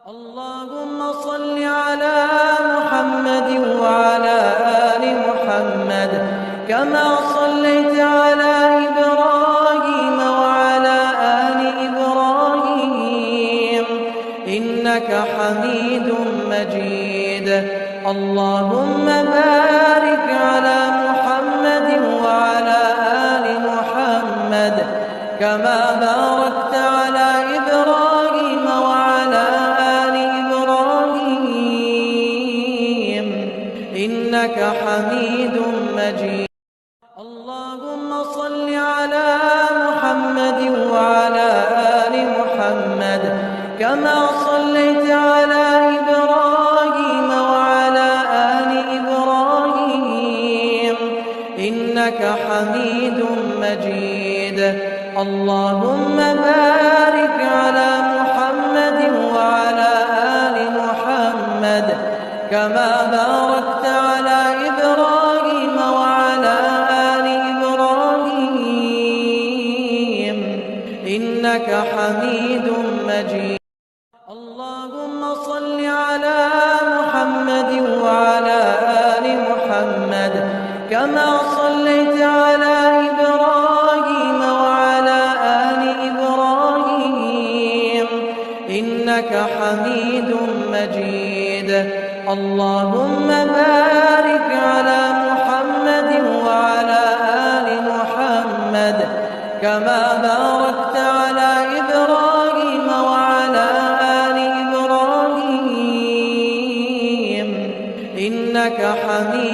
اللهم صل على محمد وعلى آل محمد كما صليت على إبراهيم وعلى آل إبراهيم إنك حميد مجيد. اللهم بارك على محمد وعلى آل محمد كما باركت على إبراهيم وعلى آل إبراهيم إنك حميد مجيد. اللهم صل على محمد وعلى آل محمد كما صليت على إبراهيم وعلى آل إبراهيم إنك حميد مجيد. اللهم بارك على محمد وعلى آل محمد كما باركت على إبراهيم وعلى آل إبراهيم إنك حميد مجيد. اللهم صل على محمد وعلى آل محمد كما صليت على إبراهيم وعلى آل إبراهيم إنك حميد مجيد. اللهم بارك على محمد وعلى آل محمد كما باركت على إبراهيم وعلى آل إبراهيم إنك حميد